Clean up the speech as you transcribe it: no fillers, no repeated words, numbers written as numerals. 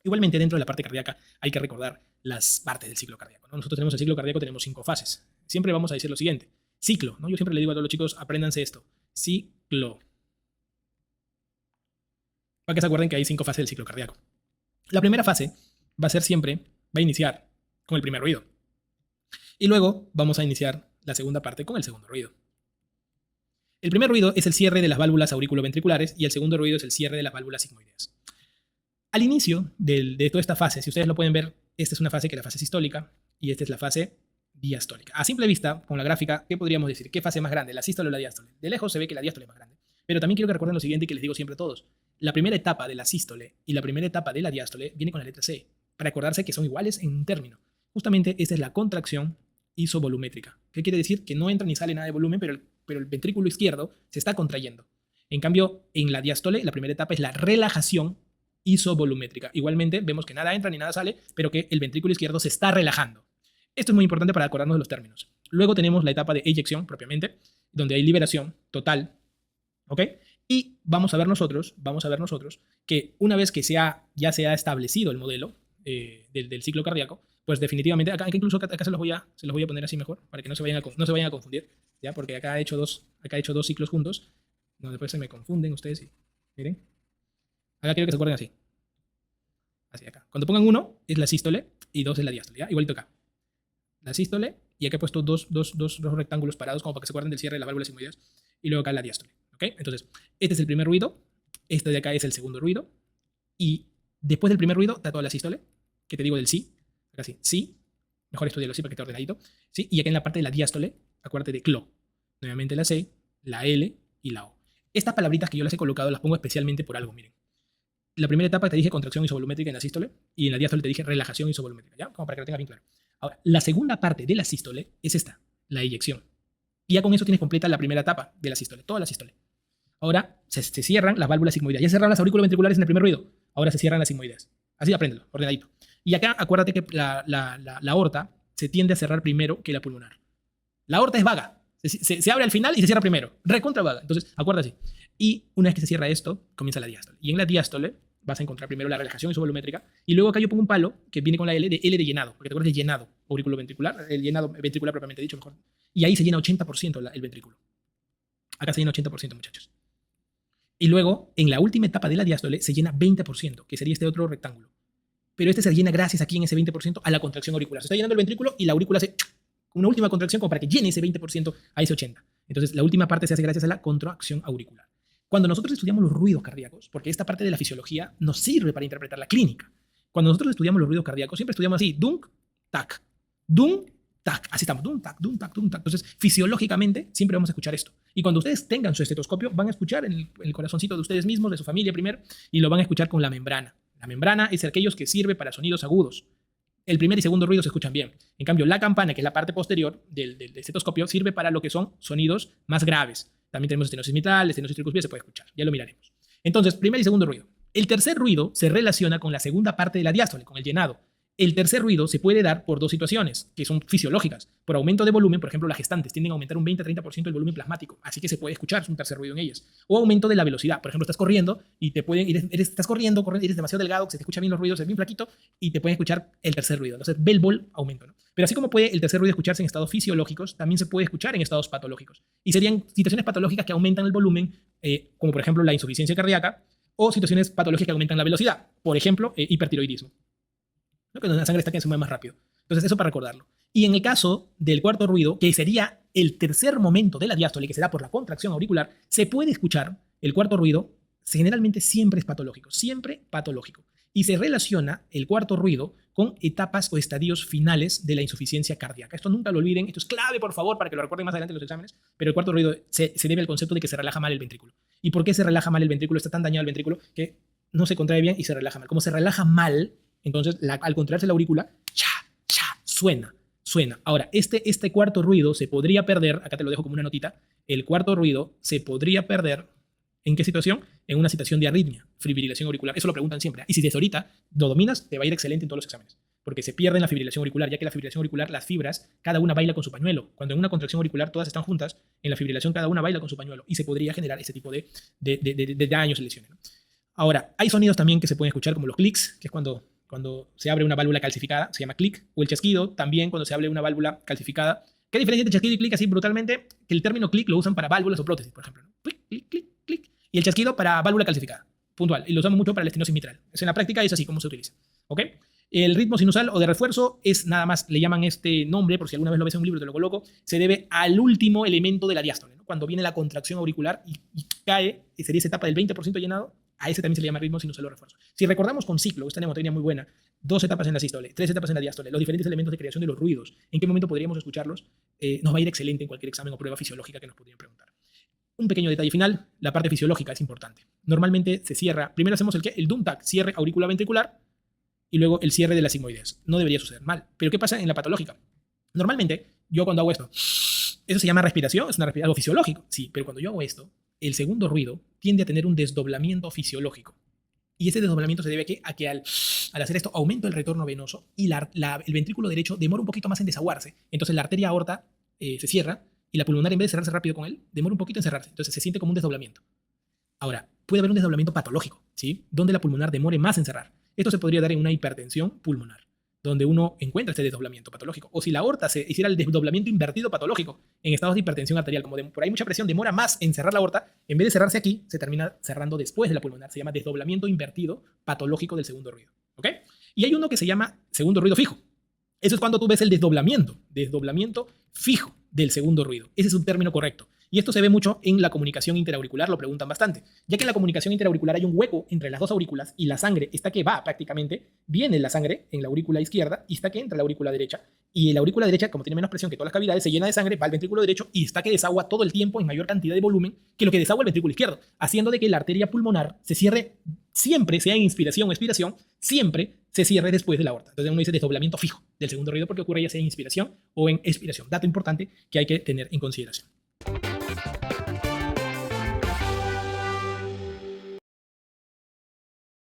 Igualmente, dentro de la parte cardíaca hay que recordar las partes del ciclo cardíaco, ¿no? Nosotros tenemos el ciclo cardíaco, tenemos 5 fases. Siempre vamos a decir lo siguiente. Ciclo, ¿no? Yo siempre le digo a todos los chicos, apréndanse esto. Ciclo. Para que se acuerden que hay 5 fases del ciclo cardíaco. La primera fase va a ser siempre, va a iniciar con el primer ruido. Y luego vamos a iniciar la segunda parte con el segundo ruido. El primer ruido es el cierre de las válvulas auriculoventriculares y el segundo ruido es el cierre de las válvulas sigmoideas. Al inicio de toda esta fase, si ustedes lo pueden ver, esta es una fase que es la fase sistólica y esta es la fase diastólica. A simple vista, con la gráfica, ¿qué podríamos decir? ¿Qué fase es más grande, la sístole o la diástole? De lejos se ve que la diástole es más grande. Pero también quiero que recuerden lo siguiente que les digo siempre a todos. La primera etapa de la sístole y la primera etapa de la diástole viene con la letra C, para acordarse que son iguales en un término. Justamente esta es la contracción isovolumétrica. ¿Qué quiere decir? Que no entra ni sale nada de volumen, pero el ventrículo izquierdo se está contrayendo. En cambio, en la diástole, la primera etapa es la relajación isovolumétrica. Igualmente, vemos que nada entra ni nada sale, pero que el ventrículo izquierdo se está relajando. Esto es muy importante para acordarnos de los términos. Luego tenemos la etapa de eyección, propiamente, donde hay liberación total, ¿ok? Y vamos a ver nosotros que una vez que ya se ha establecido el modelo del ciclo cardíaco, pues definitivamente, acá incluso acá se los voy a poner así mejor, para que no se vayan a confundir, ¿ya? Porque acá he hecho dos ciclos juntos, no, después se me confunden ustedes, y, miren. Acá quiero que se acuerden así. Así acá. Cuando pongan 1 es la sístole y 2 es la diástole, ¿ya? Igualito acá. La sístole, y acá he puesto dos rectángulos parados como para que se acuerden del cierre de las válvulas sigmoideas, y luego acá la diástole, ¿ok? Entonces, este es el primer ruido, este de acá es el segundo ruido, y después del primer ruido está toda la sístole, que te digo del sí, acá sí, sí, mejor estudiarlo así para que esté ordenadito, ¿sí? Y acá en la parte de la diástole, acuérdate de clo, nuevamente la C, la L y la O. Estas palabritas que yo las he colocado las pongo especialmente por algo, miren. La primera etapa te dije contracción isovolumétrica en la sístole y en la diástole te dije relajación isovolumétrica, ¿ya? Como para que lo tengas bien claro. Ahora, la segunda parte de la sístole es esta, la eyección. Y ya con eso tienes completa la primera etapa de la sístole, toda la sístole. Ahora se cierran las válvulas sigmoideas. Ya cerraron las auriculoventriculares en el primer ruido. Ahora se cierran las sigmoideas. Así apréndelo, ordenadito. Y acá acuérdate que la aorta se tiende a cerrar primero que la pulmonar. La aorta es vaga. Se abre al final y se cierra primero. Recontra vaga. Entonces, acuérdate. Y una vez que se cierra esto, comienza la diástole. Y en la diástole vas a encontrar primero la relajación isovolumétrica y luego acá yo pongo un palo que viene con la L de llenado, porque te acuerdas de llenado auriculoventricular, el llenado ventricular propiamente dicho, mejor. Y ahí se llena 80% el ventrículo. Acá se llena 80%, muchachos. Y luego, en la última etapa de la diástole, se llena 20%, que sería este otro rectángulo. Pero este se llena gracias aquí en ese 20% a la contracción auricular. Se está llenando el ventrículo y la aurícula hace una última contracción como para que llene ese 20% a ese 80%. Entonces, la última parte se hace gracias a la contracción auricular. Cuando nosotros estudiamos los ruidos cardíacos, porque esta parte de la fisiología nos sirve para interpretar la clínica. Cuando nosotros estudiamos los ruidos cardíacos, siempre estudiamos así, dunk, tac, dunk, tac, así estamos, dunk, tac, dunk, tac, dunk, tac. Entonces, fisiológicamente, siempre vamos a escuchar esto. Y cuando ustedes tengan su estetoscopio, van a escuchar en el corazoncito de ustedes mismos, de su familia primero, y lo van a escuchar con la membrana. La membrana es aquellos que sirve para sonidos agudos. El primer y segundo ruido se escuchan bien. En cambio, la campana, que es la parte posterior del estetoscopio, sirve para lo que son sonidos más graves. También tenemos estenosis mitral, estenosis tricuspide, se puede escuchar. Ya lo miraremos. Entonces, primer y segundo ruido. El tercer ruido se relaciona con la segunda parte de la diástole, con el llenado. El tercer ruido se puede dar por dos situaciones, que son fisiológicas. Por aumento de volumen, por ejemplo, las gestantes tienden a aumentar un 20-30% el volumen plasmático, así que se puede escuchar un tercer ruido en ellas. O aumento de la velocidad. Por ejemplo, estás corriendo y estás corriendo, eres demasiado delgado, se te escuchan bien los ruidos, eres bien flaquito y te pueden escuchar el tercer ruido. Entonces, ve el aumento, ¿no? Pero así como puede el tercer ruido escucharse en estados fisiológicos, también se puede escuchar en estados patológicos. Y serían situaciones patológicas que aumentan el volumen, como por ejemplo la insuficiencia cardíaca, o situaciones patológicas que aumentan la velocidad. Por ejemplo, hipertiroidismo, ¿no? Que la sangre está que se mueve más rápido. Entonces, eso para recordarlo. Y en el caso del cuarto ruido, que sería el tercer momento de la diástole, que se da por la contracción auricular, se puede escuchar el cuarto ruido, generalmente siempre es patológico, siempre patológico. Y se relaciona el cuarto ruido con etapas o estadios finales de la insuficiencia cardíaca. Esto nunca lo olviden, esto es clave, por favor, para que lo recuerden más adelante en los exámenes, pero el cuarto ruido se debe al concepto de que se relaja mal el ventrículo. ¿Y por qué se relaja mal el ventrículo? Está tan dañado el ventrículo que no se contrae bien y se relaja mal. Como se relaja mal, entonces, al contraerse la aurícula, suena. Ahora, este cuarto ruido se podría perder, acá te lo dejo como una notita, el cuarto ruido se podría perder, ¿en qué situación? En una situación de arritmia, fibrilación auricular. Eso lo preguntan siempre. Y si desde ahorita lo dominas, te va a ir excelente en todos los exámenes. Porque se pierde en la fibrilación auricular, ya que la fibrilación auricular, las fibras, cada una baila con su pañuelo. Cuando en una contracción auricular todas están juntas, en la fibrilación cada una baila con su pañuelo. Y se podría generar ese tipo de daños y lesiones, ¿no? Ahora, hay sonidos también que se pueden escuchar, como los clics, que es cuando cuando se abre una válvula calcificada, se llama clic, o el chasquido también cuando se abre una válvula calcificada. ¿Qué diferencia entre chasquido y clic así brutalmente? Que el término clic lo usan para válvulas o prótesis, por ejemplo, ¿no? Clic, clic, clic, clic. Y el chasquido para válvula calcificada, puntual. Y lo usamos mucho para la estenosis mitral. En la práctica es así como se utiliza. ¿Ok? El ritmo sinusal o de refuerzo es nada más, le llaman este nombre, por si alguna vez lo ves en un libro te lo coloco, se debe al último elemento de la diástole, ¿no? Cuando viene la contracción auricular y cae, y sería esa etapa del 20% llenado, a ese también se le llama ritmo sinusal o refuerzo. Si recordamos con ciclo, esta mnemotecnia muy buena, 2 etapas en la sístole, 3 etapas en la diástole, los diferentes elementos de creación de los ruidos, en qué momento podríamos escucharlos, nos va a ir excelente en cualquier examen o prueba fisiológica que nos podrían preguntar. Un pequeño detalle final, la parte fisiológica es importante. Normalmente se cierra, primero hacemos el DUMTAC, cierre auricular-ventricular, y luego el cierre de la sigmoides. No debería suceder mal. Pero ¿qué pasa en la patológica? Normalmente, yo cuando hago esto, eso se llama respiración, es algo fisiológico. Sí, pero cuando yo hago esto, el segundo ruido tiende a tener un desdoblamiento fisiológico. Y ese desdoblamiento se debe a que al hacer esto aumenta el retorno venoso y el ventrículo derecho demora un poquito más en desaguarse. Entonces la arteria aorta se cierra y la pulmonar, en vez de cerrarse rápido con él, demora un poquito en cerrarse. Entonces se siente como un desdoblamiento. Ahora, puede haber un desdoblamiento patológico, ¿sí? Donde la pulmonar demore más en cerrar. Esto se podría dar en una hipertensión pulmonar, donde uno encuentra este desdoblamiento patológico. O si la aorta se hiciera el desdoblamiento invertido patológico en estados de hipertensión arterial, como por ahí mucha presión demora más en cerrar la aorta, en vez de cerrarse aquí, se termina cerrando después de la pulmonar. Se llama desdoblamiento invertido patológico del segundo ruido. ¿Ok? Y hay uno que se llama segundo ruido fijo. Eso es cuando tú ves el desdoblamiento fijo del segundo ruido. Ese es un término correcto. Y esto se ve mucho en la comunicación interauricular, lo preguntan bastante. Ya que en la comunicación interauricular hay un hueco entre las dos aurículas y la sangre está que va prácticamente, viene la sangre en la aurícula izquierda y está que entra la aurícula derecha. Y la aurícula derecha, como tiene menos presión que todas las cavidades, se llena de sangre, va al ventrículo derecho y está que desagua todo el tiempo en mayor cantidad de volumen que lo que desagua el ventrículo izquierdo, haciendo de que la arteria pulmonar se cierre siempre, sea en inspiración o expiración, siempre se cierre después de la aorta. Entonces uno dice desdoblamiento fijo del segundo ruido porque ocurre ya sea en inspiración o en expiración. Dato importante que hay que tener en consideración.